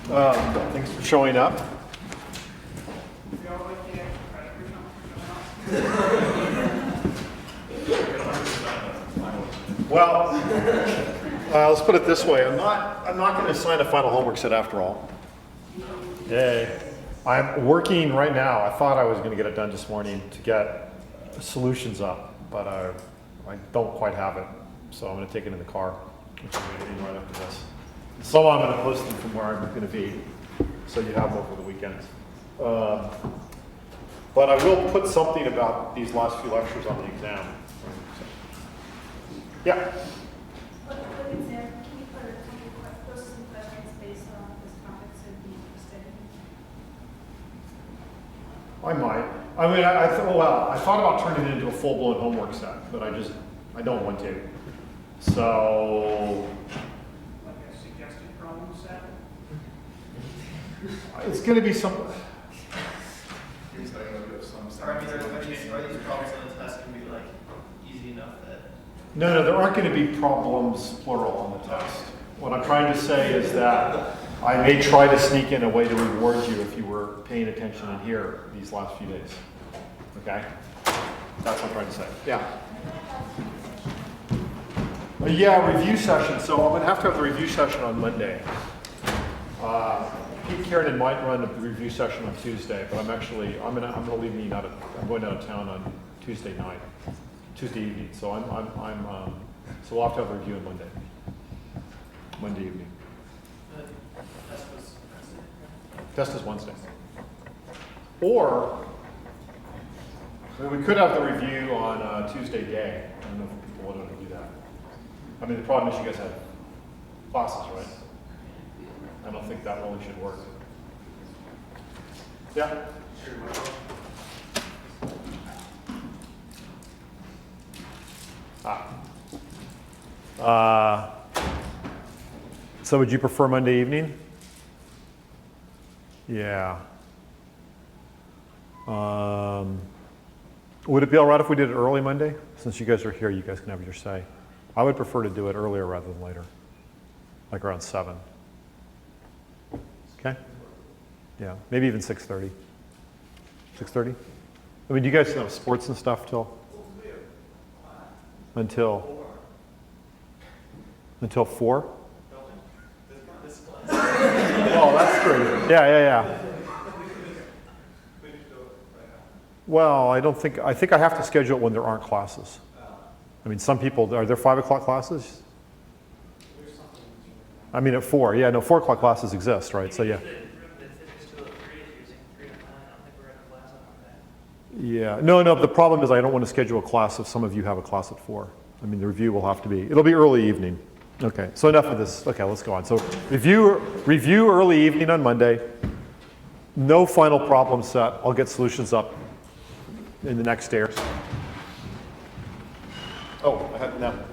Thanks for showing up. Well, let's put it this way. I'm not going to assign a final homework set after all. Yay. I'm working right now. I thought I was going to get it done this morning to get solutions up, but I don't quite have it. So I'm going to take it in the car, which I'm going to do right after this. Some I'm going to post them from where I'm going to be, so you have them over the weekend. But I will put something about these last few lectures on the exam. Yeah? What exam, can you put a couple questions based on this topic so be interested in? I might. I mean, I thought about turning it into a full-blown homework set, but I don't want to. So, Like a suggested problem set? it's going to be some. Are these problems on the test going to be like easy enough that? No, there aren't going to be problems, plural, on the test. What I'm trying to say is that I may try to sneak in a way to reward you if you were paying attention in here these last few days. Okay? That's what I'm trying to say. Yeah. Yeah, review session. So I'm going to have the review session on Monday. Pete Kiernan might run a review session on Tuesday, but I'm going to leave me I'm going out of town on Tuesday evening. So so we'll have to have a review on Monday evening. Test is Wednesday. Or we could have the review on Tuesday day. I don't know if people want to do that. I mean, the problem is you guys have classes, right? I don't think that really should work. Yeah? So would you prefer Monday evening? Yeah. Would it be all right if we did it early Monday? Since you guys are here, you guys can have your say. I would prefer to do it earlier rather than later, like around 7. Okay? Yeah, maybe even 6:30. 6:30? I mean, do you guys have sports and stuff until 4? Oh, that's great. Yeah. Well, I think I have to schedule it when there aren't classes. I mean, some people, are there 5 o'clock classes? I mean, at 4. Yeah, no, 4 o'clock classes exist, right? So, yeah. Yeah, no, the problem is I don't want to schedule a class if some of you have a class at 4. I mean, the review will have to be, it'll be early evening. Okay, so enough of this. Okay, let's go on. So review early evening on Monday. No final problem set. I'll get solutions up in the next day or so. Oh,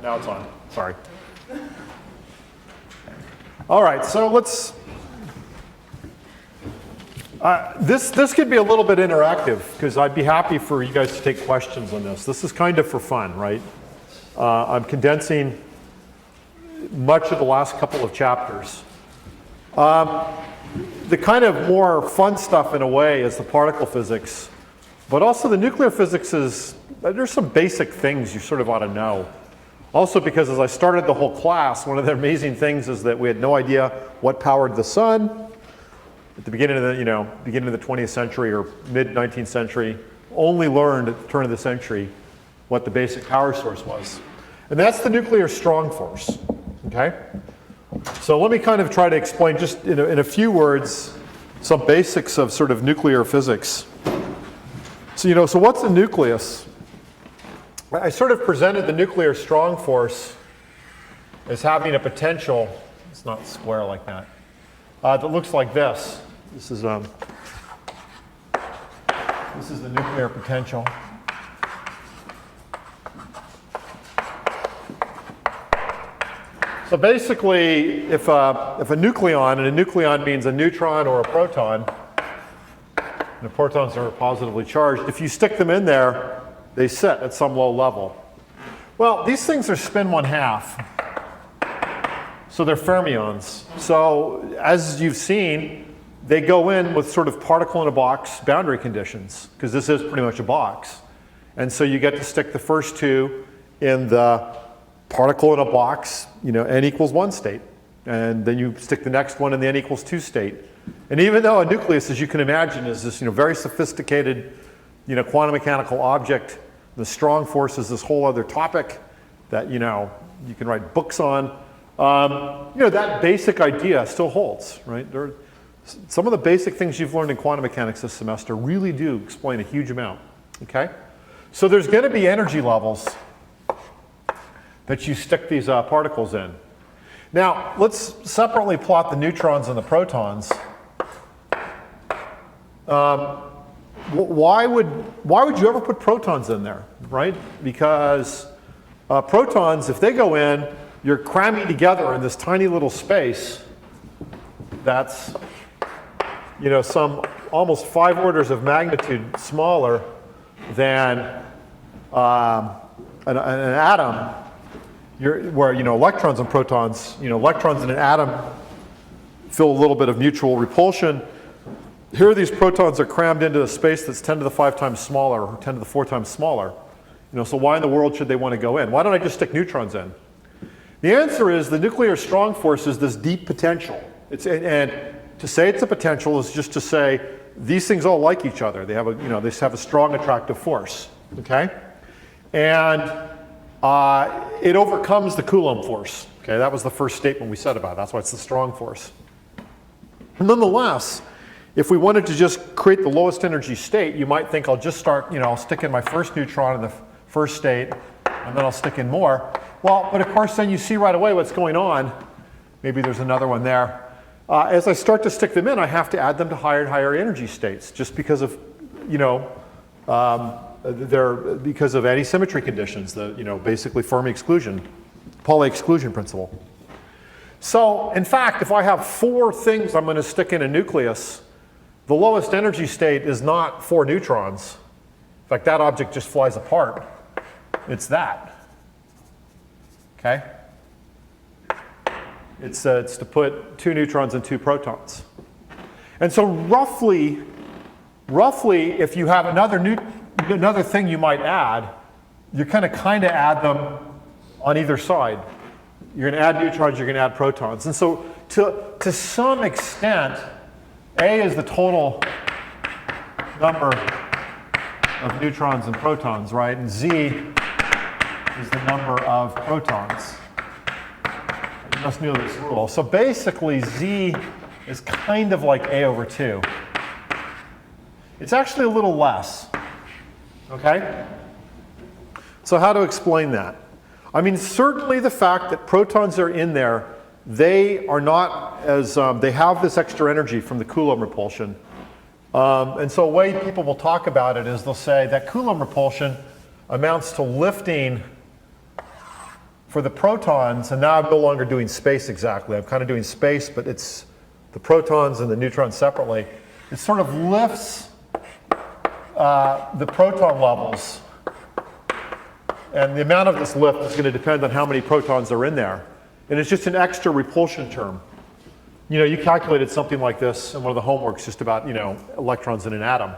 now it's on. Sorry. All right, so let's. This could be a little bit interactive because I'd be happy for you guys to take questions on this. This is kind of for fun, right? I'm condensing much of the last couple of chapters. The kind of more fun stuff in a way is the particle physics, but also the nuclear physics there's some basic things you sort of ought to know. Also because as I started the whole class, one of the amazing things is that we had no idea what powered the sun at the beginning of the 20th century or mid-19th century. Only learned at the turn of the century what the basic power source was. And that's the nuclear strong force, okay? So let me kind of try to explain just in a few words some basics of sort of nuclear physics. So, so what's a nucleus? I sort of presented the nuclear strong force as having a potential, it's not square like that, that looks like this. This is the nuclear potential. So basically, if a nucleon, and a nucleon means a neutron or a proton, and the protons are positively charged, if you stick them in there, they sit at some low level. Well, these things are spin 1/2. So they're fermions. So as you've seen, they go in with sort of particle in a box boundary conditions, because this is pretty much a box. And so you get to stick the first two in the particle in a box, n equals 1 state. And then you stick the next one in the n equals 2 state. And even though a nucleus, as you can imagine, is this very sophisticated quantum mechanical object, the strong force is this whole other topic that you can write books on. That basic idea still holds, right? Some of the basic things you've learned in quantum mechanics this semester really do explain a huge amount, okay? So there's going to be energy levels that you stick these particles in. Now, let's separately plot the neutrons and the protons. Why would you ever put protons in there, right? Because protons, if they go in, you're cramming together in this tiny little space that's, some almost 5 orders of magnitude smaller than an atom, where electrons and protons, electrons in an atom feel a little bit of mutual repulsion. Here these protons are crammed into a space that's 10 to the 5 times smaller, or 10 to the 4 times smaller. So why in the world should they want to go in? Why don't I just stick neutrons in? The answer is the nuclear strong force is this deep potential. And to say it's a potential is just to say these things all like each other. They have they have a strong attractive force, okay? And it overcomes the Coulomb force. Okay, that was the first statement we said about it. That's why it's the strong force. Nonetheless, if we wanted to just create the lowest energy state, you might think I'll just start, I'll stick in my first neutron in the first state, and then I'll stick in more. Well, but of course then you see right away what's going on. Maybe there's another one there. As I start to stick them in, I have to add them to higher and higher energy states, just because of, because of anti-symmetry conditions, basically Fermi exclusion, Pauli exclusion principle. So, in fact, if I have 4 things I'm going to stick in a nucleus, the lowest energy state is not 4 neutrons. In fact, that object just flies apart. It's that. Okay? It's to put 2 neutrons and 2 protons. And so roughly, if you have another thing you might add, you're going to kind of add them on either side. You're going to add neutrons, you're going to add protons. And so to some extent, A is the total number of neutrons and protons, right? And Z is the number of protons. You must know this rule. So basically, Z is kind of like A over 2. It's actually a little less, okay? So how to explain that? I mean, certainly the fact that protons are in there, they are not as, they have this extra energy from the Coulomb repulsion. And so a way people will talk about it is they'll say that Coulomb repulsion amounts to lifting for the protons, and now I'm no longer doing space exactly. I'm kind of doing space, but it's the protons and the neutrons separately. It sort of lifts the proton levels. And the amount of this lift is going to depend on how many protons are in there. And it's just an extra repulsion term. You calculated something like this in one of the homeworks just about, electrons in an atom.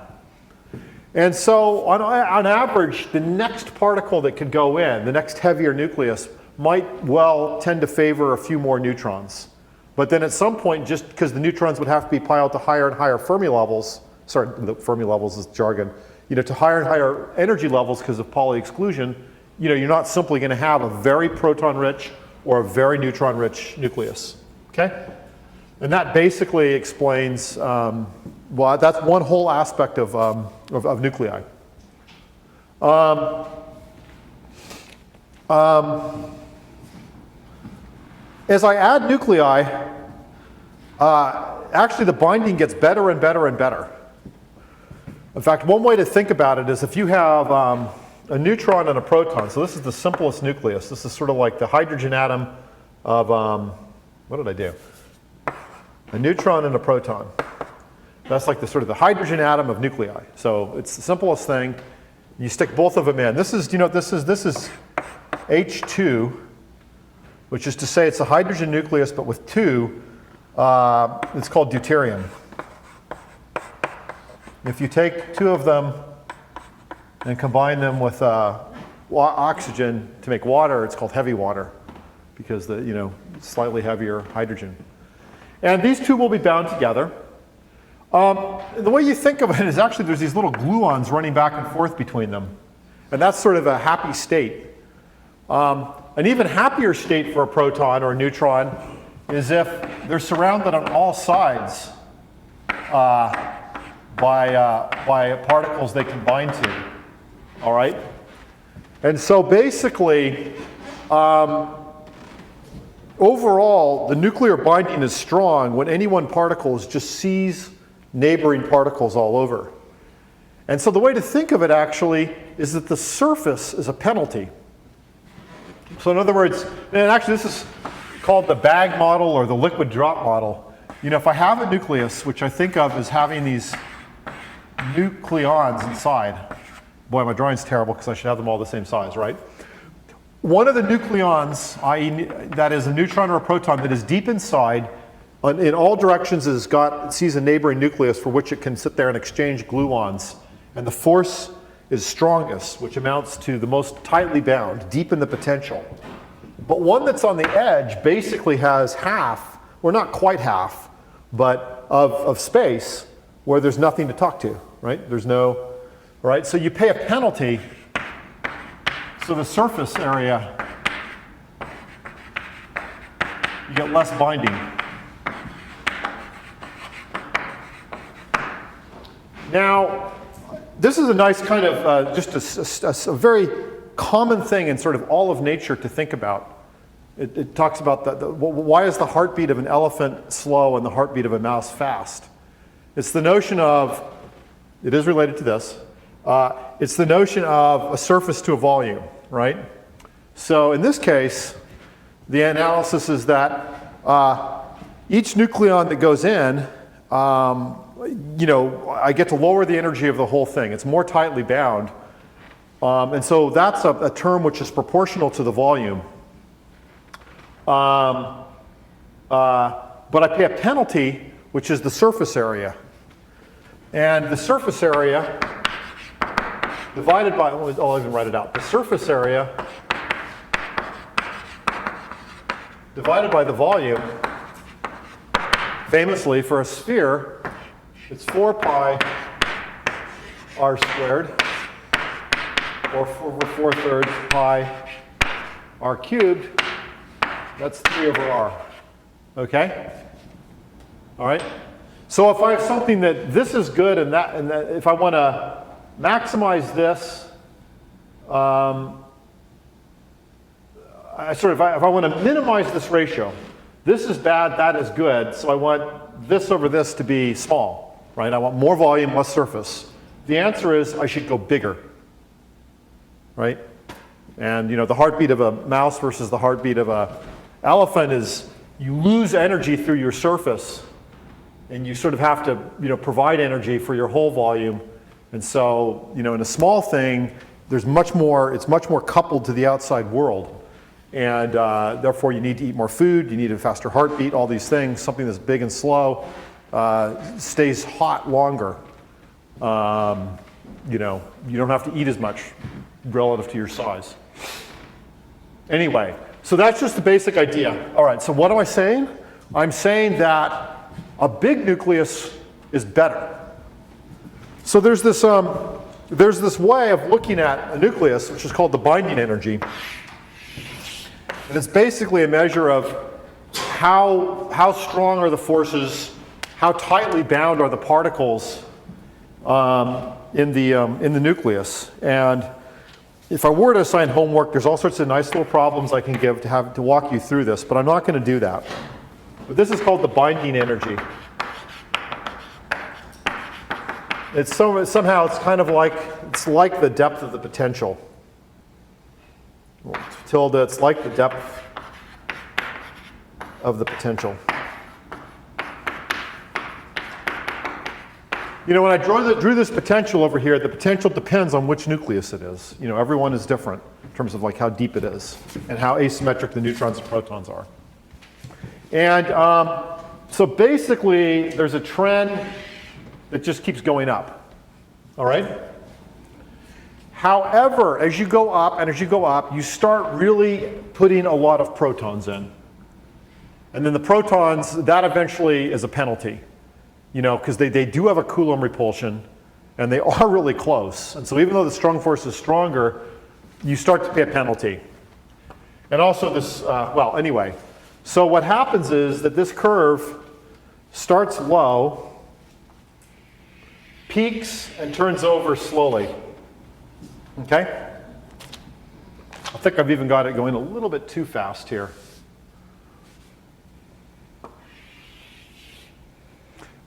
And so on average, the next particle that could go in, the next heavier nucleus, might well tend to favor a few more neutrons. But then at some point, just because the neutrons would have to be piled to higher and higher Fermi levels, sorry, the Fermi levels is jargon, to higher and higher energy levels because of Pauli exclusion, you're not simply going to have a very proton-rich or a very neutron-rich nucleus, okay? And that basically explains, well, that's one whole aspect of nuclei. As I add nuclei, actually the binding gets better and better and better. In fact, one way to think about it is if you have a neutron and a proton, so this is the simplest nucleus. This is sort of like the hydrogen atom of, what did I do? A neutron and a proton. That's like the sort of the hydrogen atom of nuclei. So it's the simplest thing. You stick both of them in. This is, this is H2, which is to say it's a hydrogen nucleus but with two. It's called deuterium. If you take two of them and combine them with oxygen to make water, it's called heavy water because the slightly heavier hydrogen. And these two will be bound together. The way you think of it is actually there's these little gluons running back and forth between them. And that's sort of a happy state. An even happier state for a proton or a neutron is if they're surrounded on all sides by particles they can bind to. All right? And so basically, overall, the nuclear binding is strong when any one particle just sees neighboring particles all over. And so the way to think of it actually is that the surface is a penalty. So in other words, and actually this is called the bag model or the liquid drop model. If I have a nucleus, which I think of as having these nucleons inside. Boy, my drawing's terrible because I should have them all the same size, right? One of the nucleons, i.e. that is a neutron or a proton that is deep inside, in all directions sees a neighboring nucleus for which it can sit there and exchange gluons. And the force is strongest, which amounts to the most tightly bound, deep in the potential. But one that's on the edge basically has half, or not quite half, but of space where there's nothing to talk to, right? There's no, right? So you pay a penalty, so the surface area, you get less binding. Now, this is a nice kind of, just a very common thing in sort of all of nature to think about. It talks about why is the heartbeat of an elephant slow and the heartbeat of a mouse fast? It's the notion of, it is related to this, it's the notion of a surface to a volume, right? So in this case, the analysis is that each nucleon that goes in, I get to lower the energy of the whole thing. It's more tightly bound. And so that's a term which is proportional to the volume. But I pay a penalty, which is the surface area. And the surface area divided by, I'll even write it out. The surface area divided by the volume, famously for a sphere, it's 4 pi r squared, or over 4/3 pi r cubed. That's 3 over r. Okay? All right? So if I have something that this is good and that if I want to maximize this, if I want to minimize this ratio, this is bad, that is good, so I want this over this to be small, right? I want more volume, less surface. The answer is I should go bigger, right? And the heartbeat of a mouse versus the heartbeat of a elephant is you lose energy through your surface, and you sort of have to provide energy for your whole volume. And so in a small thing, it's much more coupled to the outside world. And therefore you need to eat more food, you need a faster heartbeat, all these things. Something that's big and slow stays hot longer. You don't have to eat as much relative to your size. Anyway, so that's just the basic idea. All right, so what am I saying? I'm saying that a big nucleus is better. So there's this way of looking at a nucleus, which is called the binding energy. And it's basically a measure of how strong are the forces, how tightly bound are the particles in the nucleus. And if I were to assign homework, there's all sorts of nice little problems I can give to walk you through this, but I'm not going to do that. But this is called the binding energy. Somehow it's kind of like the depth of the potential. Tilde, it's like the depth of the potential. You know, when I drew this potential over here, the potential depends on which nucleus it is. You know, everyone is different in terms of like how deep it is and how asymmetric the neutrons and protons are. And so basically, there's a trend that just keeps going up, all right? However, as you go up and as you go up, you start really putting a lot of protons in. And then the protons, that eventually is a penalty, you know, because they do have a Coulomb repulsion, and they are really close. And so even though the strong force is stronger, you start to pay a penalty. And also this, well, anyway. So what happens is that this curve starts low, peaks, and turns over slowly. Okay? I think I've even got it going a little bit too fast here.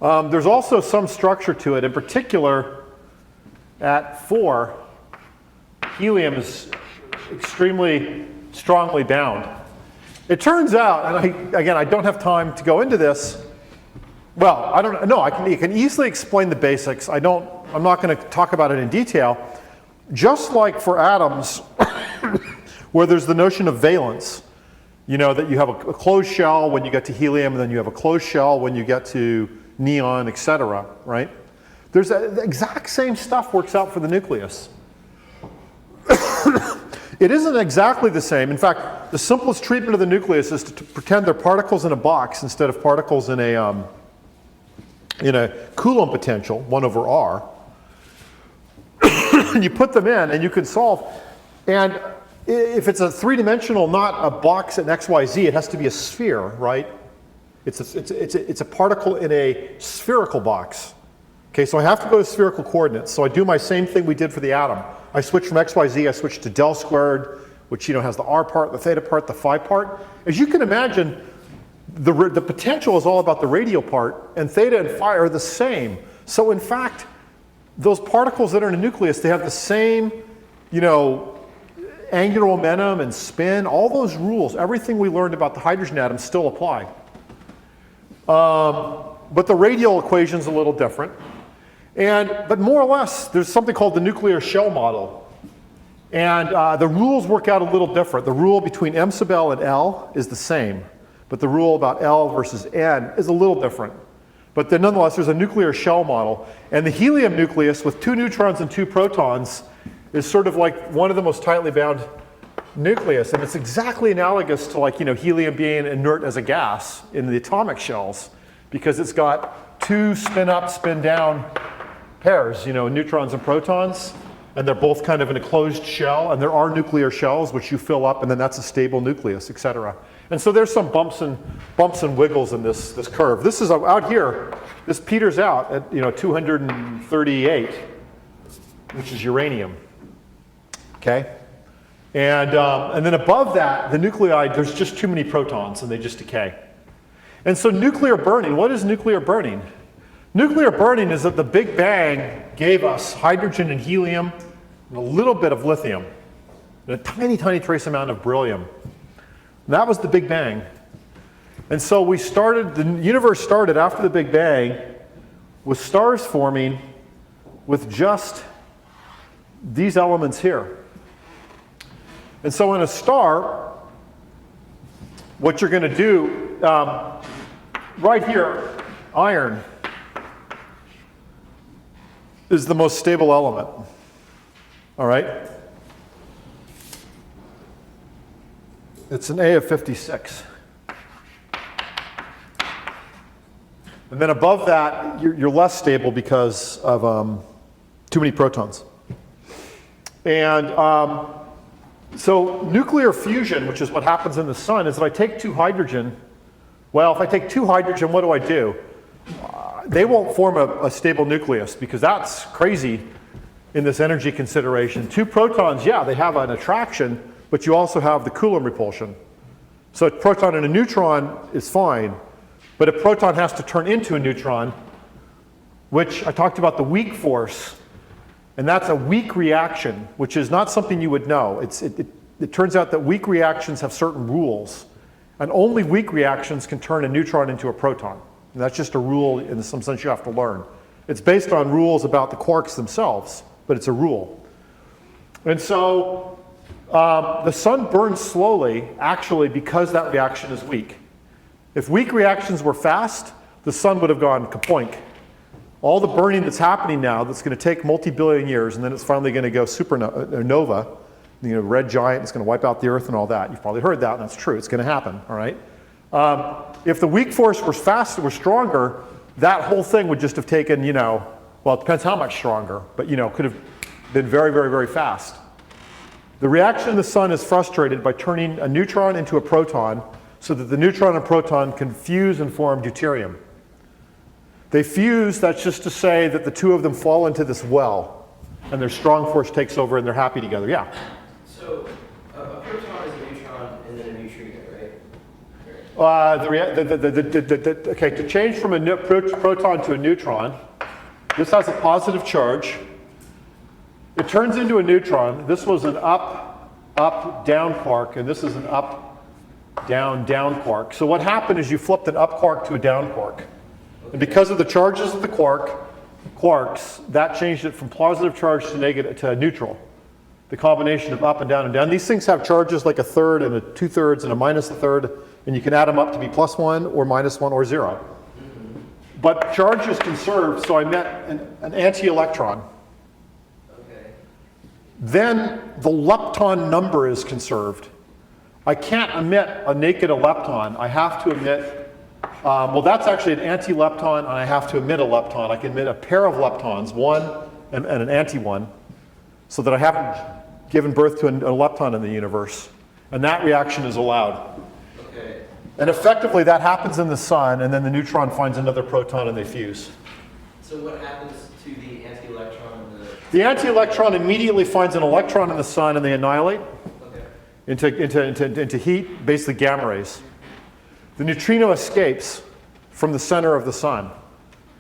There's also some structure to it. In particular, at 4, helium is extremely strongly bound. It turns out, and again, I don't have time to go into this. Well, I don't know. You can easily explain the basics. I'm not going to talk about it in detail. Just like for atoms, where there's the notion of valence, you know, that you have a closed shell when you get to helium, and then you have a closed shell when you get to neon, etc., right? The exact same stuff works out for the nucleus. It isn't exactly the same. In fact, the simplest treatment of the nucleus is to pretend they're particles in a box instead of particles in a Coulomb potential, 1 over r. You put them in, and you can solve. And if it's a three-dimensional, not a box in XYZ, it has to be a sphere, right? It's a particle in a spherical box. Okay, so I have to go to spherical coordinates. So I do my same thing we did for the atom. I switch from XYZ, I switch to del squared, which has the r part, the theta part, the phi part. As you can imagine, the potential is all about the radial part, and theta and phi are the same. So in fact, those particles that are in a nucleus, they have the same, angular momentum and spin, all those rules, everything we learned about the hydrogen atom still apply. But the radial equation's a little different. But more or less, there's something called the nuclear shell model. And the rules work out a little different. The rule between m sub L and L is the same. But the rule about L versus N is a little different. But then nonetheless, there's a nuclear shell model. And the helium nucleus with 2 neutrons and 2 protons is sort of like one of the most tightly bound nucleus. And it's exactly analogous to helium being inert as a gas in the atomic shells, because it's got 2 spin up, spin down pairs, neutrons and protons. And they're both kind of in a closed shell. And there are nuclear shells which you fill up, and then that's a stable nucleus, et cetera. And so there's some bumps and wiggles in this curve. This is out here. This peters out at 238, which is uranium. Okay, and then above that, the nuclei, there's just too many protons, and they just decay. And so nuclear burning. What is nuclear burning? Nuclear burning is that the Big Bang gave us hydrogen and helium, and a little bit of lithium, and a tiny, tiny trace amount of beryllium. And that was the Big Bang. And so the universe started after the Big Bang with stars forming with just these elements here. And so in a star, what you're going to do, right here, iron is the most stable element. All right? It's an A of 56. And then above that, you're less stable because of too many protons. And so nuclear fusion, which is what happens in the sun, is that I take 2 hydrogen. Well, if I take 2 hydrogen, what do? They won't form a stable nucleus, because that's crazy in this energy consideration. 2 protons, yeah, they have an attraction, but you also have the Coulomb repulsion. So a proton and a neutron is fine, but a proton has to turn into a neutron, which I talked about the weak force, and that's a weak reaction, which is not something you would know. It turns out that weak reactions have certain rules, and only weak reactions can turn a neutron into a proton. And that's just a rule in some sense you have to learn. It's based on rules about the quarks themselves, but it's a rule. And so the sun burns slowly, actually, because that reaction is weak. If weak reactions were fast, the sun would have gone kapoink. All the burning that's happening now, that's going to take multi-billion years, and then it's finally going to go supernova, red giant, it's going to wipe out the Earth and all that. You've probably heard that, and that's true. It's going to happen, all right? If the weak force was faster, was stronger, that whole thing would just have taken, well, it depends how much stronger, but, could have been very, very, very fast. The reaction in the sun is frustrated by turning a neutron into a proton so that the neutron and proton can fuse and form deuterium. They fuse, that's just to say that the two of them fall into this well, and their strong force takes over and they're happy together. Yeah? So a proton is a neutron and then a neutrino, right? Okay, to change from a proton to a neutron, this has a positive charge. It turns into a neutron. This was an up-down quark, and this is an up-down-down quark. So what happened is you flipped an up quark to a down quark. And because of the charges of the quarks, that changed it from positive charge to negative to neutral. The combination of up and down and down. These things have charges like a third and a 2/3 and a minus a third, and you can add them up to be +1 or -1 or 0. But charge is conserved, so I met an anti-electron. Okay. Then the lepton number is conserved. I can't emit a naked lepton. I have to emit, well, that's actually an anti-lepton, and I have to emit a lepton. I can emit a pair of leptons, one and an anti-one, so that I haven't given birth to a lepton in the universe. And that reaction is allowed. Okay. And effectively, that happens in the sun, and then the neutron finds another proton and they fuse. So what happens to the anti-electron and The anti-electron immediately finds an electron in the sun and they annihilate okay. into heat, basically gamma rays. The neutrino escapes from the center of the sun.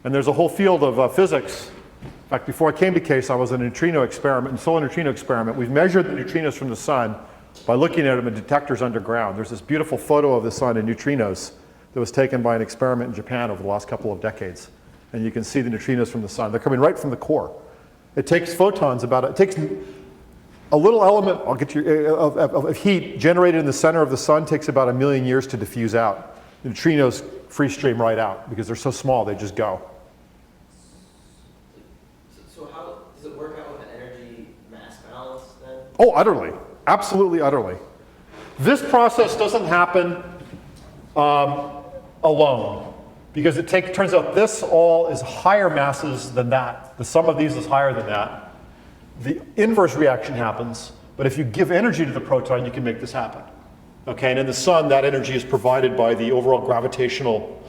And there's a whole field of physics. In fact, before I came to CASE, I was in a neutrino experiment, solar neutrino experiment. We've measured the neutrinos from the sun by looking at them in detectors underground. There's this beautiful photo of the sun in neutrinos that was taken by an experiment in Japan over the last couple of decades. And you can see the neutrinos from the sun. They're coming right from the core. It takes photons it takes a little element, I'll get you, of heat generated in the center of the sun takes about 1 million years to diffuse out. The neutrinos free stream right out because they're so small, they just go. So how does it work out with an energy mass balance then? Oh, utterly. Absolutely, utterly. This process doesn't happen alone because it turns out this all is higher masses than that. The sum of these is higher than that. The inverse reaction happens, but if you give energy to the proton, you can make this happen. Okay, and in the sun, that energy is provided by the overall gravitational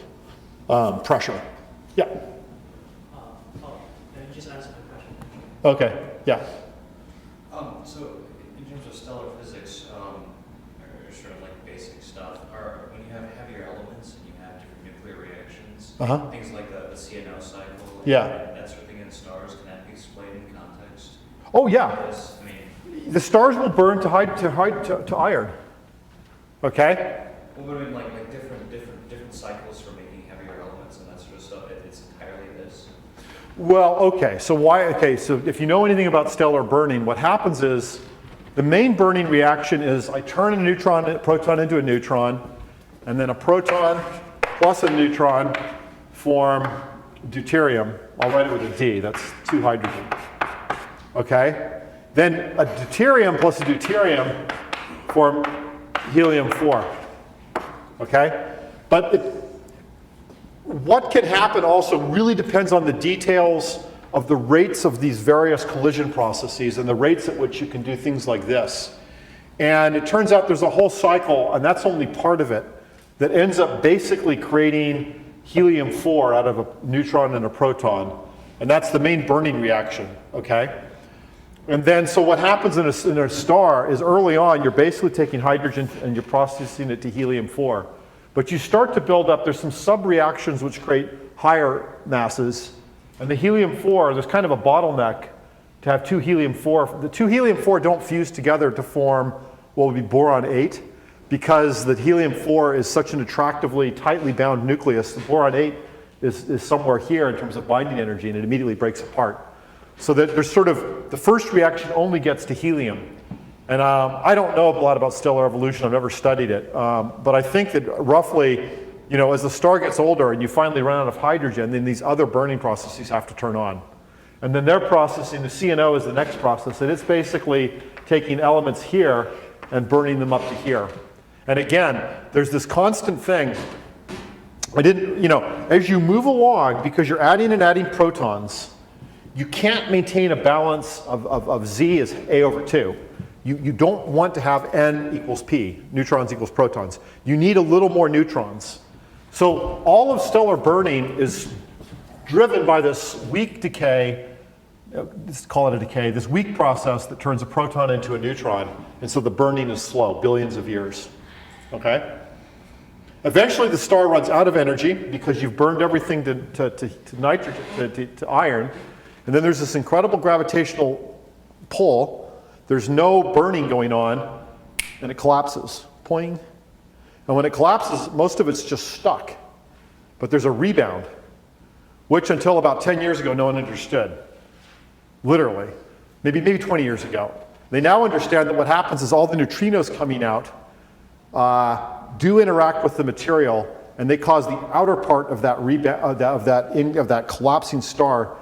pressure. Yeah. Let me just ask a question. Okay, yeah. So in terms of stellar physics, or sort of like basic stuff, when you have heavier elements and you have different nuclear reactions, things like the CNO cycle, Yeah. and that sort of thing in stars, can that be explained in context? Oh, yeah. Yes, I mean, The stars will burn to iron. Okay? what would have been like different cycles for making heavier elements and that sort of stuff? It's entirely this. Well, okay. So if you know anything about stellar burning, what happens is the main burning reaction is I turn a proton into a neutron, and then a proton plus a neutron form deuterium. I'll write it with a D. That's 2 hydrogen. Okay? Then a deuterium plus a deuterium form helium-4. Okay? But what can happen also really depends on the details of the rates of these various collision processes and the rates at which you can do things like this. And it turns out there's a whole cycle, and that's only part of it, that ends up basically creating helium-4 out of a neutron and a proton. And that's the main burning reaction, okay? And then, so what happens in a star is early on, you're basically taking hydrogen and you're processing it to helium-4. But you start to build up, there's some sub-reactions which create higher masses. And the helium-4, there's kind of a bottleneck to have 2 helium-4. The 2 helium-4 don't fuse together to form what would be boron-8 because the helium-4 is such an attractively tightly bound nucleus. The boron-8 is somewhere here in terms of binding energy, and it immediately breaks apart. So that there's sort of, the first reaction only gets to helium. And I don't know a lot about stellar evolution, I've never studied it, but I think that roughly, you know, as the star gets older and you finally run out of hydrogen, then these other burning processes have to turn on. And then they're processing, the CNO is the next process, and it's basically taking elements here and burning them up to here. And again, there's this constant thing. You know, as you move along, because you're adding and adding protons, you can't maintain a balance of Z as A over 2. You don't want to have N equals P, neutrons equals protons. You need a little more neutrons. So all of stellar burning is driven by this weak decay, let's call it a decay, this weak process that turns a proton into a neutron. And so the burning is slow, billions of years, okay? Eventually the star runs out of energy because you've burned everything to nitrogen, to iron. And then there's this incredible gravitational pull. There's no burning going on, and it collapses, poing. And when it collapses, most of it's just stuck. But there's a rebound, which until about 10 years ago, no one understood. Literally, maybe 20 years ago. They now understand that what happens is all the neutrinos coming out do interact with the material, and they cause the outer part of that collapsing star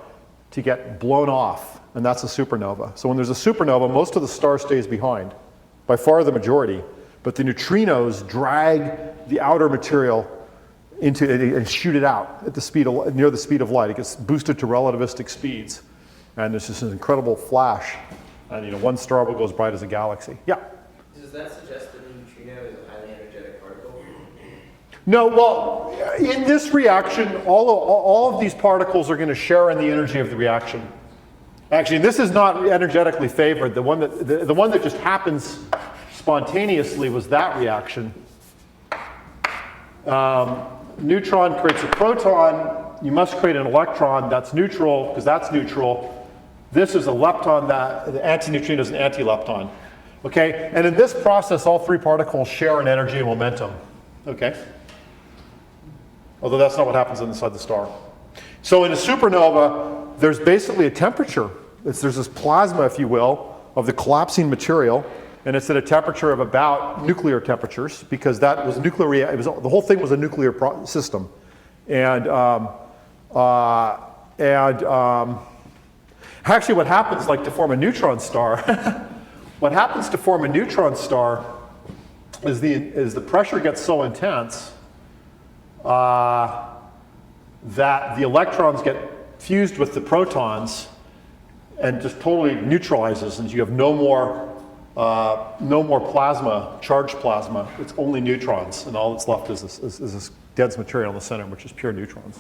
to get blown off, and that's a supernova. So when there's a supernova, most of the star stays behind, by far the majority, but the neutrinos drag the outer material into it and shoot it out at the speed of, near the speed of light. It gets boosted to relativistic speeds, and there's just an incredible flash, and you know, one star will go as bright as a galaxy. Yeah. Does that suggest that the neutrino is a highly energetic particle? No, well, in this reaction, all of these particles are going to share in the energy of the reaction. Actually, this is not energetically favored. The one that just happens spontaneously was that reaction. Neutron creates a proton. You must create an electron. That's neutral, because that's neutral. This is a lepton, the antineutrino is an antilepton. Okay, and in this process, all three particles share in energy and momentum. Okay? Although that's not what happens inside the star. So in a supernova, there's basically a temperature. There's this plasma, if you will, of the collapsing material, and it's at a temperature of about nuclear temperatures, because that was nuclear. The whole thing was a nuclear system, and actually, what happens, like to form a neutron star, what happens to form a neutron star is the pressure gets so intense that the electrons get fused with the protons and just totally neutralizes, and you have no more plasma, charged plasma. It's only neutrons, and all that's left is this dense material in the center, which is pure neutrons.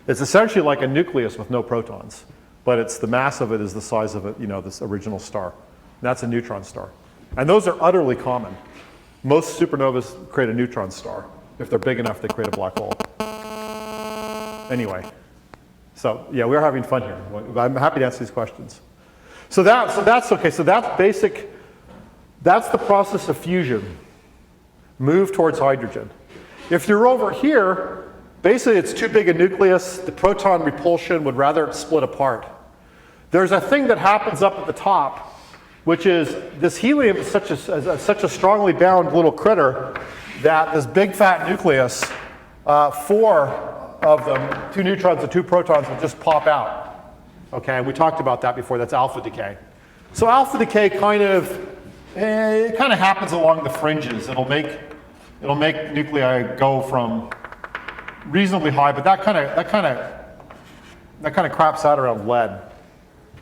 It's essentially like a nucleus with no protons, but it's the mass of it is the size of it, you know, this original star. And that's a neutron star, and those are utterly common. Most supernovas create a neutron star. If they're big enough, they create a black hole. Anyway, so yeah, we're having fun here. I'm happy to answer these questions. So that's okay. So that's basic. That's the process of fusion. Move towards hydrogen. If you're over here, basically it's too big a nucleus. The proton repulsion would rather it split apart. There's a thing that happens up at the top, which is this helium is such a strongly bound little critter that this big fat nucleus, 4 of them, 2 neutrons and 2 protons, will just pop out. Okay, and we talked about that before. That's alpha decay. So alpha decay kind of happens along the fringes. It'll make nuclei go from reasonably high, but that kind of craps out around lead.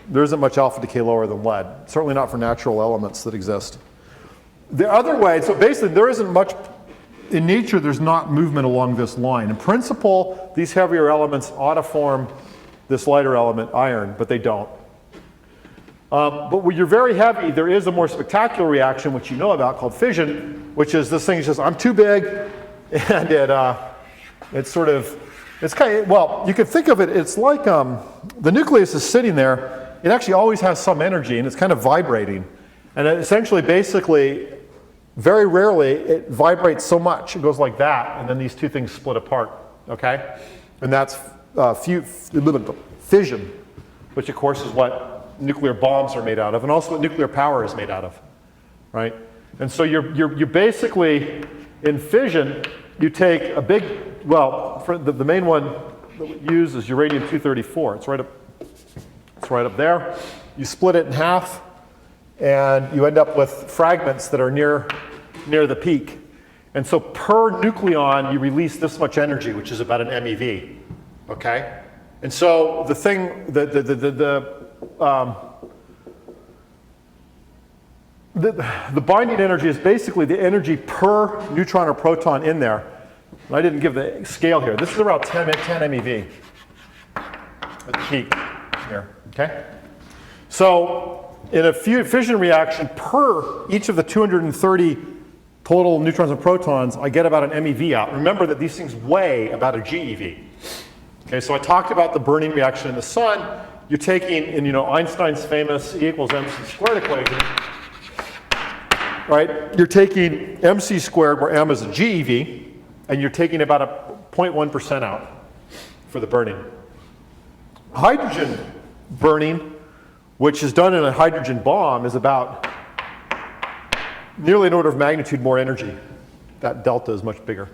There isn't much alpha decay lower than lead. Certainly not for natural elements that exist. The other way, so basically there isn't much, in nature there's not movement along this line. In principle, these heavier elements ought to form this lighter element, iron, but they don't. But when you're very heavy, there is a more spectacular reaction, which you know about, called fission, which is this thing says, I'm too big, and it's kind of, well, you could think of it, it's like the nucleus is sitting there, it actually always has some energy, and it's kind of vibrating. And it essentially, basically, very rarely, it vibrates so much, it goes like that, and then these two things split apart, okay? And that's fission, which of course is what nuclear bombs are made out of, and also what nuclear power is made out of, right? And so you're basically, in fission, you take a big, well, for the main one that we use is uranium-234. It's right up there. You split it in half, and you end up with fragments that are near the peak. And so per nucleon, you release this much energy, which is about an MeV, okay? And so the thing, the binding energy is basically the energy per neutron or proton in there. And I didn't give the scale here. This is around 10 MeV at the peak here, okay? So in a fission reaction, per each of the 230 total neutrons and protons, I get about an MeV out. Remember that these things weigh about a GeV. Okay, so I talked about the burning reaction in the sun. You're taking, in Einstein's famous E equals mc squared equation, right? You're taking mc squared, where m is a GeV, and you're taking about a 0.1% out for the burning. Hydrogen burning, which is done in a hydrogen bomb, is about nearly an order of magnitude more energy. That delta is much bigger,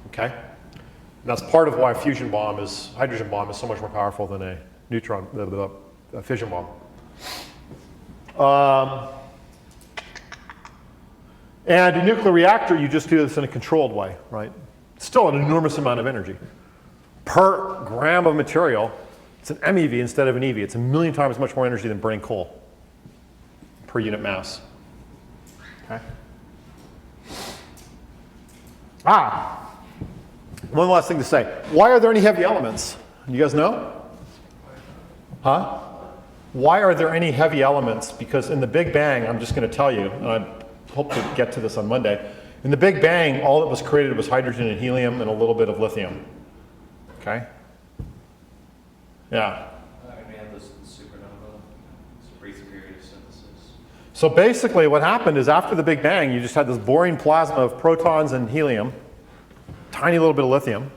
okay? And that's part of why a hydrogen bomb is so much more powerful than a a fission bomb. And a nuclear reactor, you just do this in a controlled way, right? Still an enormous amount of energy. Per gram of material, it's an MeV instead of an EV. It's 1,000,000 times much more energy than burning coal per unit mass. Okay. One last thing to say. Why are there any heavy elements? You guys know? Huh? Why are there any heavy elements? Because in the Big Bang, I'm just going to tell you, and I hope to get to this on Monday. In the Big Bang, all that was created was hydrogen and helium and a little bit of lithium. Okay? Yeah. We have this supernova. It's a brief period of synthesis. So basically what happened is after the Big Bang, you just had this boring plasma of protons and helium, tiny little bit of lithium,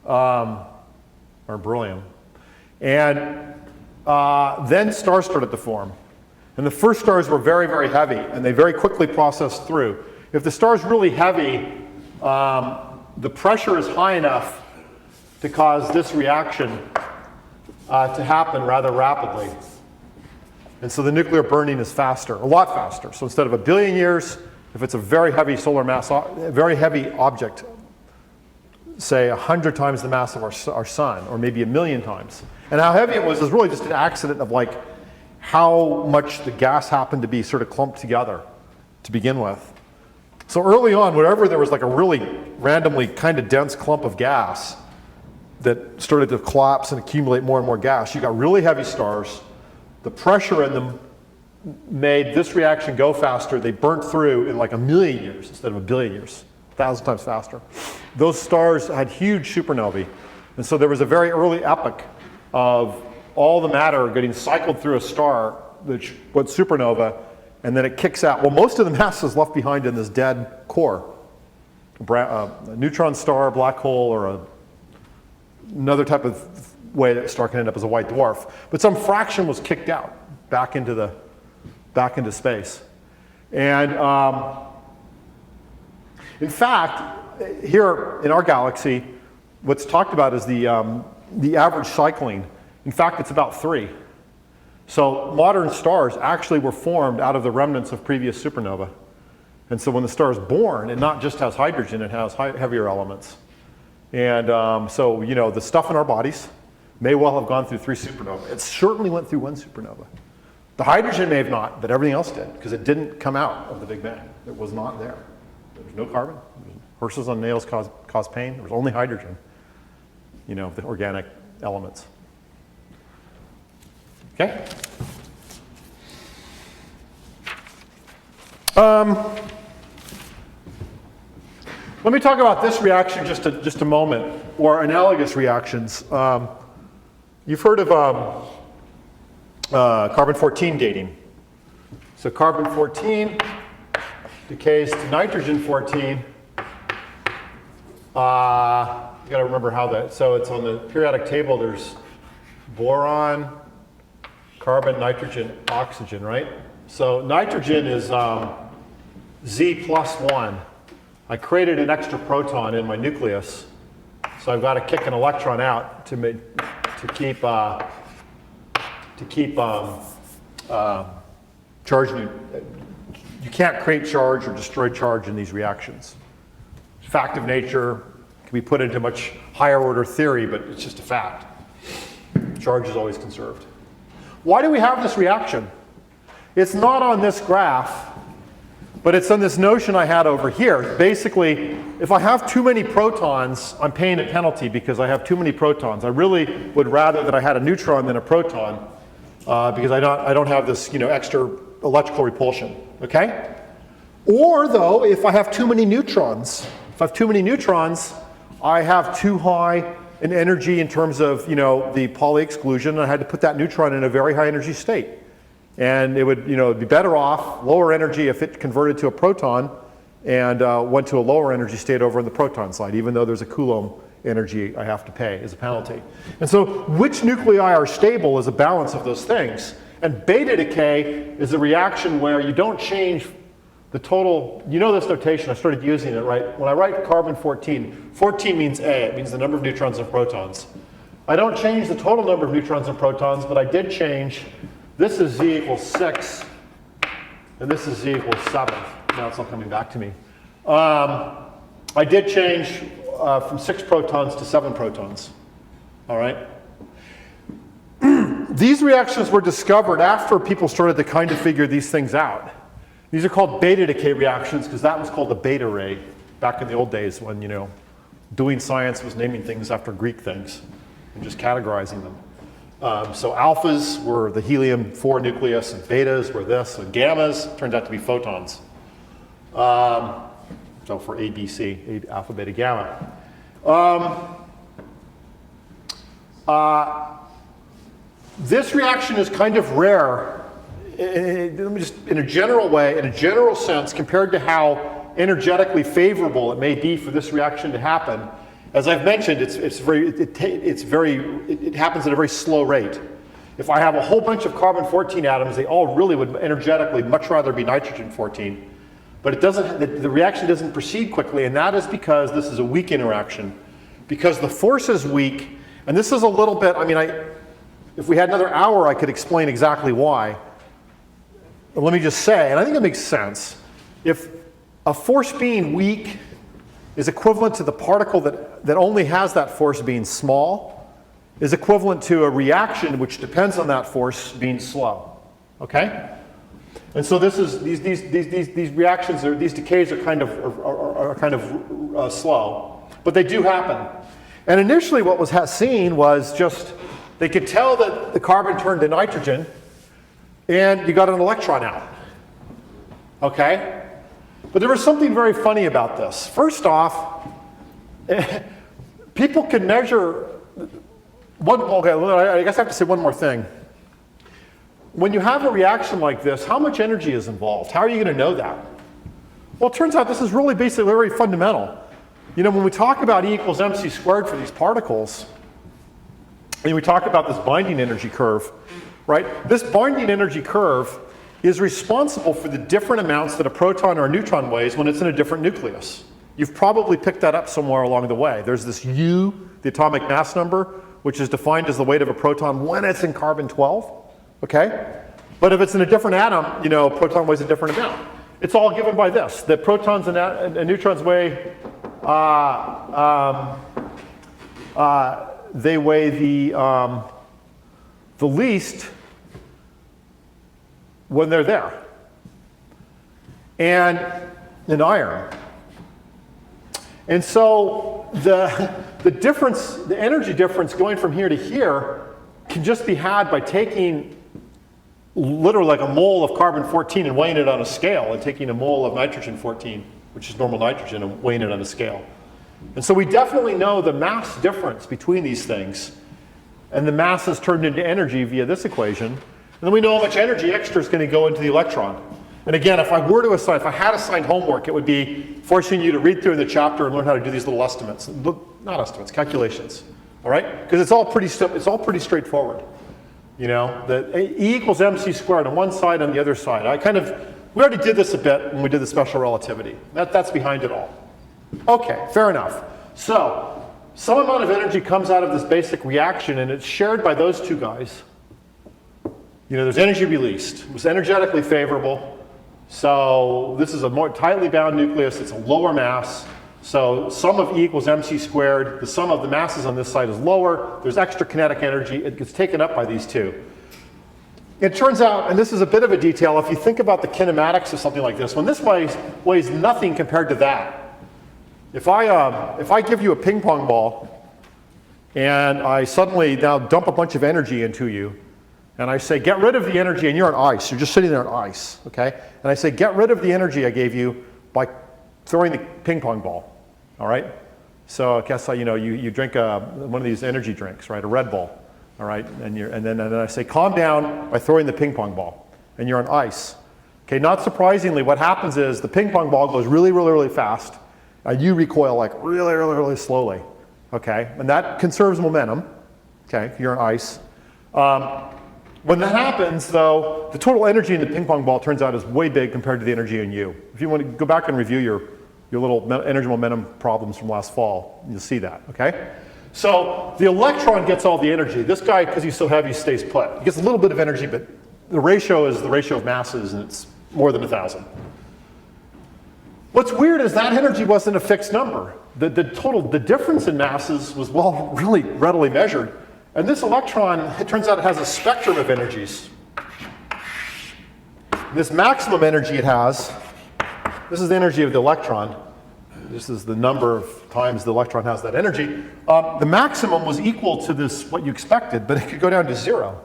or beryllium. And then stars started to form. And the first stars were very, very heavy, and they very quickly processed through. If the star's really heavy, the pressure is high enough to cause this reaction to happen rather rapidly. And so the nuclear burning is faster, a lot faster. So instead of 1 billion years, if it's a very heavy solar mass, very heavy object, say 100 times the mass of our sun, or maybe 1,000,000 times. And how heavy it was really just an accident of like how much the gas happened to be sort of clumped together to begin with. So early on, whenever there was like a really randomly kind of dense clump of gas that started to collapse and accumulate more and more gas, you got really heavy stars. The pressure in them made this reaction go faster. They burnt through in like 1,000,000 years instead of 1 billion years, 1,000 times faster. Those stars had huge supernovae. And so there was a very early epoch of all the matter getting cycled through a star, which went supernova, and then it kicks out. Well, most of the mass is left behind in this dead core. A neutron star, a black hole, or another type of way that a star can end up as a white dwarf. But some fraction was kicked out back into space. And in fact, here in our galaxy, what's talked about is the average cycling. In fact, it's about 3. So modern stars actually were formed out of the remnants of previous supernova. And so when the star is born, it not just has hydrogen, it has heavier elements. And so, the stuff in our bodies may well have gone through 3 supernovae. It certainly went through 1 supernova. The hydrogen may have not, but everything else did, because it didn't come out of the Big Bang. It was not there. There was no carbon. Horses on nails cause pain. There was only hydrogen, the organic elements. Okay? Let me talk about this reaction just a moment, or analogous reactions. You've heard of carbon-14 dating. So carbon-14 decays to nitrogen-14. You got to remember how that, so it's on the periodic table, there's boron, carbon, nitrogen, oxygen, right? So nitrogen is Z plus 1. I created an extra proton in my nucleus, so I've got to kick an electron out to keep charge. You can't create charge or destroy charge in these reactions. Fact of nature can be put into much higher order theory, but it's just a fact. Charge is always conserved. Why do we have this reaction? It's not on this graph, but it's on this notion I had over here. Basically, if I have too many protons, I'm paying a penalty because I have too many protons. I really would rather that I had a neutron than a proton because I don't have this extra electrical repulsion, okay? Or though, if I have too many neutrons, I have too high an energy in terms of the Pauli exclusion, and I had to put that neutron in a very high energy state. And it would be better off, lower energy if it converted to a proton and went to a lower energy state over on the proton side, even though there's a Coulomb energy I have to pay as a penalty. And so which nuclei are stable is a balance of those things. And beta decay is a reaction where you don't change the total, this notation, I started using it, right? When I write carbon 14, 14 means A, it means the number of neutrons and protons. I don't change the total number of neutrons and protons, but I did change, this is Z equals 6, and this is Z equals 7. Now it's all coming back to me. I did change from 6 protons to 7 protons, all right? These reactions were discovered after people started to kind of figure these things out. These are called beta decay reactions because that was called the beta ray back in the old days when, doing science was naming things after Greek things and just categorizing them. So alphas were the helium-4 nucleus, and betas were this, and gammas turned out to be photons. So for A, B, C, alpha, beta, gamma. This reaction is kind of rare, let me just, in a general way, in a general sense, compared to how energetically favorable it may be for this reaction to happen. As I've mentioned, it happens at a very slow rate. If I have a whole bunch of carbon-14 atoms, they all really would energetically much rather be nitrogen-14. But it doesn't, the reaction doesn't proceed quickly, and that is because this is a weak interaction. Because the force is weak, and this is a little bit, if we had another hour, I could explain exactly why. But let me just say, and I think it makes sense, if a force being weak is equivalent to the particle that only has that force being small, is equivalent to a reaction which depends on that force being slow, okay? And so this is, these reactions, these decays are kind of slow, but they do happen. And initially what was seen was just, they could tell that the carbon turned to nitrogen, and you got an electron out, okay? But there was something very funny about this. First off, people can measure, I guess I have to say one more thing. When you have a reaction like this, how much energy is involved? How are you going to know that? Well, it turns out this is really basically very fundamental. When we talk about E equals mc squared for these particles, and we talk about this binding energy curve, right? This binding energy curve is responsible for the different amounts that a proton or a neutron weighs when it's in a different nucleus. You've probably picked that up somewhere along the way. There's this U, the atomic mass number, which is defined as the weight of a proton when it's in carbon-12, okay? But if it's in a different atom, a proton weighs a different amount. It's all given by this. The protons and neutrons weigh, they weigh the least when they're there. And in iron. And so the difference, the energy difference going from here to here can just be had by taking literally like a mole of carbon-14 and weighing it on a scale, and taking a mole of nitrogen-14, which is normal nitrogen, and weighing it on a scale. And so we definitely know the mass difference between these things, and the mass is turned into energy via this equation. And then we know how much energy extra is going to go into the electron. And again, if I had assigned homework, it would be forcing you to read through the chapter and learn how to do these little estimates. Not estimates, calculations. All right? Because it's all pretty straightforward. You know, the E equals mc squared on one side and the other side. We already did this a bit when we did the special relativity. That's behind it all. Okay, fair enough. So, some amount of energy comes out of this basic reaction and it's shared by those two guys. You know, there's energy released. It was energetically favorable. So this is a more tightly bound nucleus. It's a lower mass. So sum of E equals mc squared. The sum of the masses on this side is lower. There's extra kinetic energy. It gets taken up by these two. It turns out, and this is a bit of a detail, if you think about the kinematics of something like this, when this weighs nothing compared to that. If I give you a ping pong ball and I suddenly now dump a bunch of energy into you, and I say, get rid of the energy, and you're on ice. You're just sitting there on ice, okay? And I say, get rid of the energy I gave you by throwing the ping pong ball, all right? So I guess you drink one of these energy drinks, right? A Red Bull, all right? And then I say, calm down by throwing the ping pong ball, and you're on ice. Okay, not surprisingly, what happens is the ping pong ball goes really, really, really fast, and you recoil like really, really, really slowly, okay? And that conserves momentum, okay, if you're on ice. When that happens, though, the total energy in the ping pong ball turns out is way big compared to the energy in you. If you want to go back and review your little energy momentum problems from last fall, you'll see that, okay? So the electron gets all the energy. This guy, because he's so heavy, stays put. He gets a little bit of energy, but the ratio is the ratio of masses, and it's more than 1,000. What's weird is that energy wasn't a fixed number. The difference in masses was, well, really readily measured. And this electron, it turns out it has a spectrum of energies. This maximum energy it has, this is the energy of the electron. This is the number of times the electron has that energy. The maximum was equal to this, what you expected, but it could go down to 0.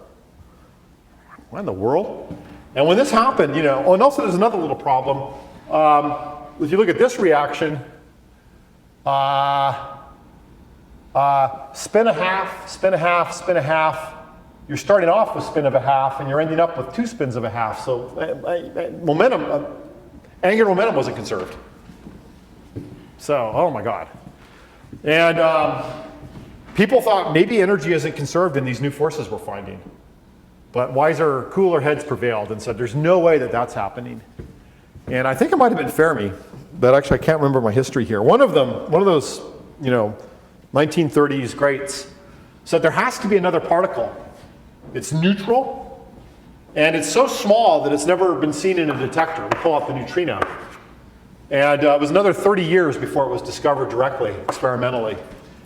What in the world? And when this happened, oh, and also there's another little problem. If you look at this reaction, spin a half, spin a half, spin a half. You're starting off with spin of a half, and you're ending up with 2 spins of a half. So angular momentum wasn't conserved. So, oh my God. And people thought maybe energy isn't conserved in these new forces we're finding. But wiser, cooler heads prevailed and said there's no way that that's happening. And I think it might have been Fermi, but actually I can't remember my history here. One of those, 1930s greats, said there has to be another particle. It's neutral, and it's so small that it's never been seen in a detector. We call it the neutrino. And it was another 30 years before it was discovered directly, experimentally.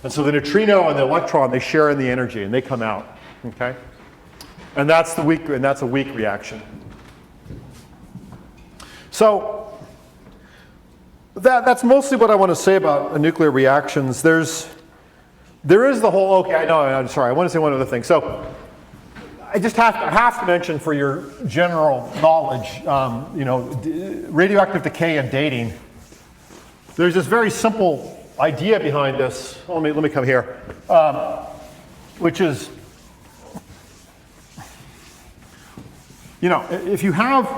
And so the neutrino and the electron, they share in the energy, and they come out, okay? And that's a weak reaction. So that's mostly what I want to say about nuclear reactions. There is the whole, okay, I'm sorry, I want to say one other thing. So I just have to mention for your general knowledge, radioactive decay and dating. There's this very simple idea behind this. Let me come here, which is, if you have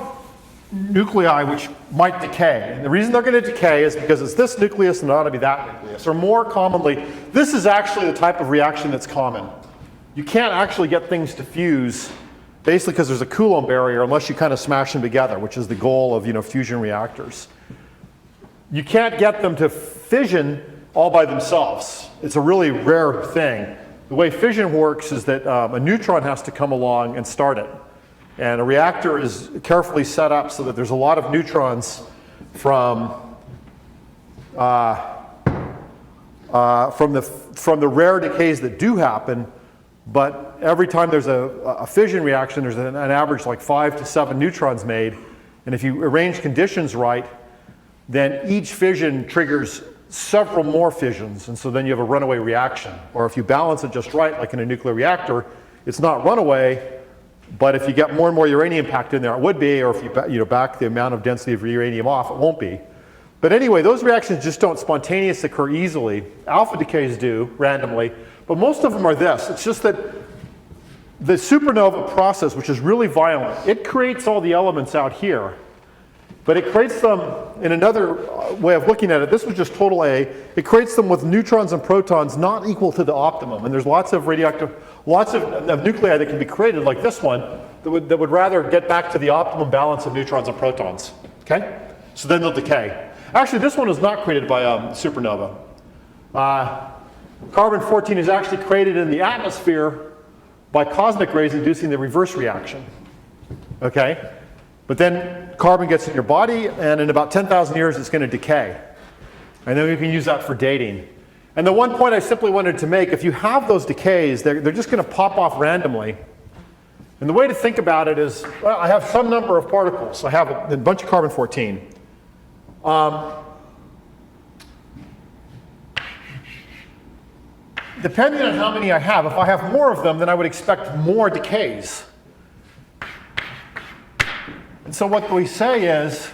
nuclei which might decay, and the reason they're going to decay is because it's this nucleus and it ought to be that nucleus. Or more commonly, this is actually the type of reaction that's common. You can't actually get things to fuse, basically because there's a Coulomb barrier, unless you kind of smash them together, which is the goal of fusion reactors. You can't get them to fission all by themselves. It's a really rare thing. The way fission works is that a neutron has to come along and start it. And a reactor is carefully set up so that there's a lot of neutrons from the rare decays that do happen. But every time there's a fission reaction, there's an average like 5 to 7 neutrons made. And if you arrange conditions right, then each fission triggers several more fissions. And so then you have a runaway reaction. Or if you balance it just right, like in a nuclear reactor, it's not runaway. But if you get more and more uranium packed in there, it would be. Or if you back the amount of density of uranium off, it won't be. But anyway, those reactions just don't spontaneously occur easily. Alpha decays do, randomly. But most of them are this. It's just that the supernova process, which is really violent, it creates all the elements out here. But it creates them in another way of looking at it. This was just total A. It creates them with neutrons and protons not equal to the optimum. And there's lots of nuclei that can be created like this one that would rather get back to the optimum balance of neutrons and protons. Okay? So then they'll decay. Actually, this one is not created by supernova. Carbon-14 is actually created in the atmosphere by cosmic rays inducing the reverse reaction. Okay? But then carbon gets in your body, and in about 10,000 years, it's going to decay. And then we can use that for dating. And the one point I simply wanted to make, if you have those decays, they're just going to pop off randomly. And the way to think about it is, well, I have some number of particles. I have a bunch of carbon-14. Depending on how many I have, if I have more of them, then I would expect more decays. And so what we say is,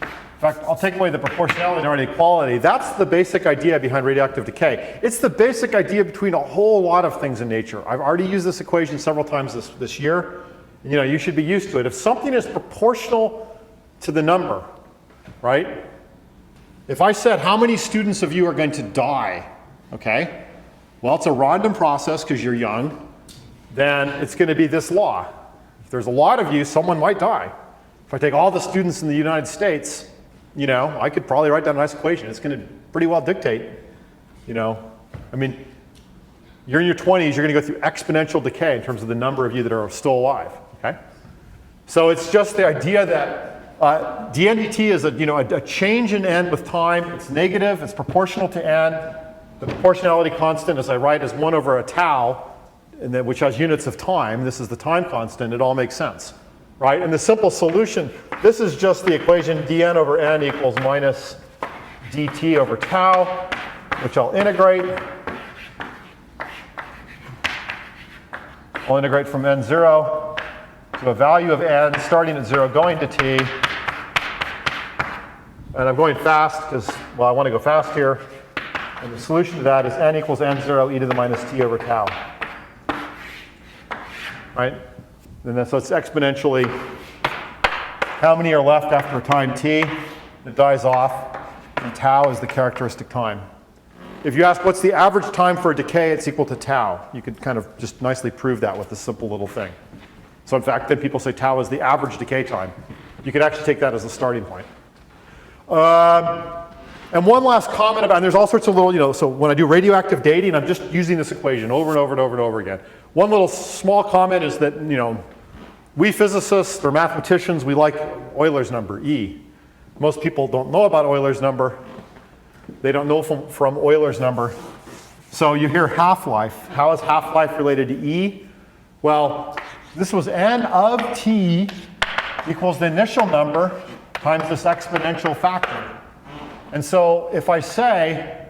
in fact, I'll take away the proportionality or inequality. That's the basic idea behind radioactive decay. It's the basic idea between a whole lot of things in nature. I've already used this equation several times this year. You know, you should be used to it. If something is proportional to the number, right? If I said, how many students of you are going to die? Okay, well, it's a random process because you're young. Then it's going to be this law. If there's a lot of you, someone might die. If I take all the students in the United States, you know, I could probably write down a nice equation. It's going to pretty well dictate, you know. I mean, you're in your 20s, you're going to go through exponential decay in terms of the number of you that are still alive, okay? So it's just the idea that dN dt is a change in n with time. It's negative, it's proportional to n. The proportionality constant, as I write, is 1 over a tau, and which has units of time. This is the time constant. It all makes sense, right? And the simple solution, this is just the equation dn over n equals minus dt over tau, which I'll integrate. I'll integrate from n0 to a value of n starting at 0 going to t. And I'm going fast because, well, I want to go fast here. And the solution to that is n equals n0 e to the minus t over tau. Right? And so it's exponentially how many are left after a time t. It dies off. And tau is the characteristic time. If you ask what's the average time for a decay, it's equal to tau. You could kind of just nicely prove that with this simple little thing. So in fact, then people say tau is the average decay time. You could actually take that as a starting point. And one last comment about, and there's all sorts of little, so when I do radioactive dating, I'm just using this equation over and over and over and over again. One little small comment is that, we physicists or mathematicians, we like Euler's number, E. Most people don't know about Euler's number. They don't know from Euler's number. So you hear half-life. How is half-life related to E? Well, this was n of t equals the initial number times this exponential factor. And so if I say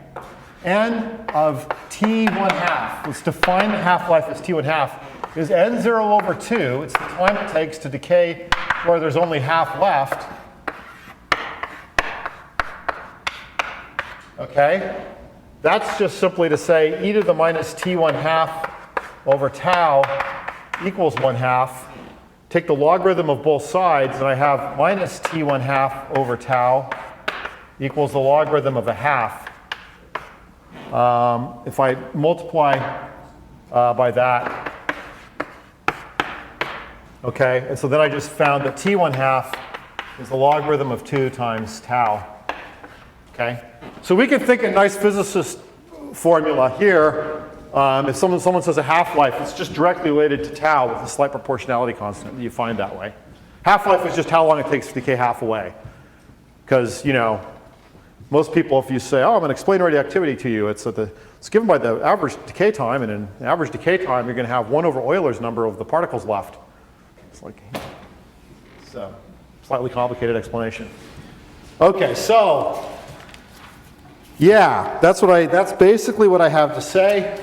n of t 1/2, let's define the half-life as t 1/2, is n0 over 2. It's the time it takes to decay where there's only half left. Okay? That's just simply to say e to the minus t 1/2 over tau equals 1/2. Take the logarithm of both sides, and I have minus t 1/2 over tau equals the logarithm of a half. If I multiply by that, okay, and so then I just found that t 1/2 is the logarithm of 2 times tau. Okay, so we can think a nice physicist formula here. If someone says a half-life, it's just directly related to tau with a slight proportionality constant that you find that way. Half-life is just how long it takes to decay half away. Because, most people, if you say, oh, I'm going to explain radioactivity to you, it's given by the average decay time, and in the average decay time, you're going to have 1 over Euler's number of the particles left. It's a slightly complicated explanation. Okay, so, yeah, that's basically what I have to say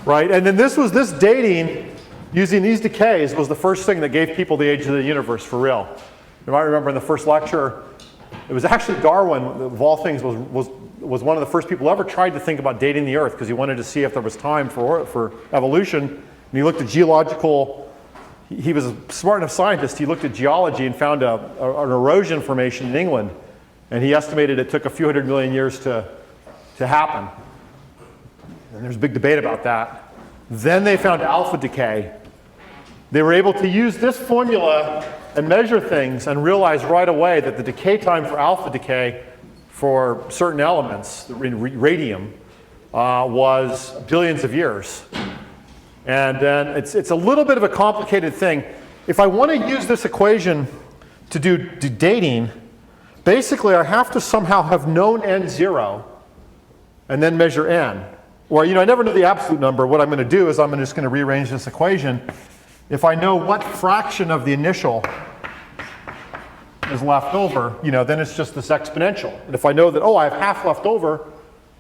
right? And then this dating, using these decays, was the first thing that gave people the age of the universe for real. You might remember in the first lecture, it was actually Darwin, of all things, was one of the first people who ever tried to think about dating the Earth because he wanted to see if there was time for evolution. And he looked at geological he was a smart enough scientist. He looked at geology and found an erosion formation in England. And he estimated it took a few 100 million years to happen. And there's a big debate about that. Then they found alpha decay. They were able to use this formula and measure things and realize right away that the decay time for alpha decay for certain elements, radium, was billions of years. And then it's a little bit of a complicated thing. If I want to use this equation to do dating, basically I have to somehow have known n0 and then measure n. Or, I never know the absolute number. What I'm going to do is I'm just going to rearrange this equation. If I know what fraction of the initial is left over, then it's just this exponential. And if I know that, I have half left over,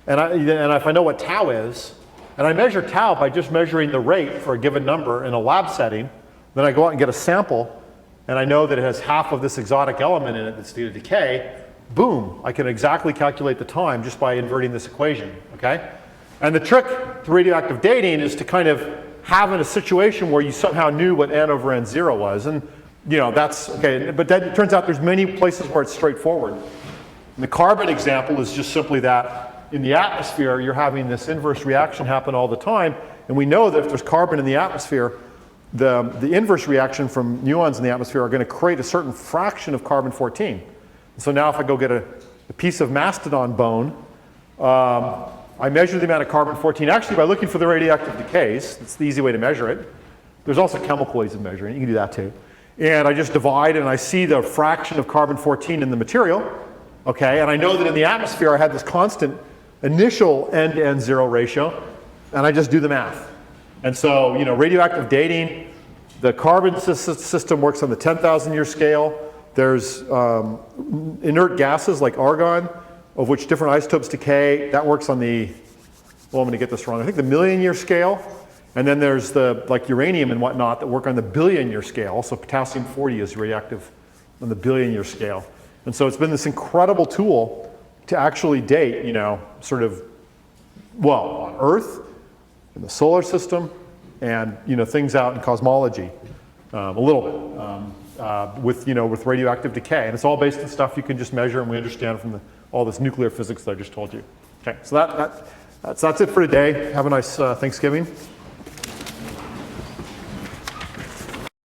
and if I know what tau is, and I measure tau by just measuring the rate for a given number in a lab setting, then I go out and get a sample, and I know that it has half of this exotic element in it that's due to decay, boom, I can exactly calculate the time just by inverting this equation, okay? And the trick to radioactive dating is to kind of have in a situation where you somehow knew what n over n0 was. And that's okay, but then it turns out there's many places where it's straightforward. And the carbon example is just simply that in the atmosphere, you're having this inverse reaction happen all the time. And we know that if there's carbon in the atmosphere, the inverse reaction from muons in the atmosphere are going to create a certain fraction of carbon-14. So now if I go get a piece of mastodon bone, I measure the amount of carbon-14 actually by looking for the radioactive decays. That's the easy way to measure it. There's also chemical ways of measuring it. You can do that too. And I just divide and I see the fraction of carbon-14 in the material. Okay, and I know that in the atmosphere I had this constant initial n to n0 ratio, and I just do the math. And so, radioactive dating, the carbon system works on the 10,000 year scale. There's inert gases like argon, of which different isotopes decay. That works on the, I'm going to get this wrong, I think the million year scale. And then there's like uranium and whatnot that work on the billion year scale. So potassium-40 is radioactive on the billion year scale. And so it's been this incredible tool to actually date, sort of, on Earth, in the solar system, and, things out in cosmology, a little bit, with radioactive decay. And it's all based on stuff you can just measure and we understand from all this nuclear physics that I just told you. Okay, so that's it for today. Have a nice Thanksgiving.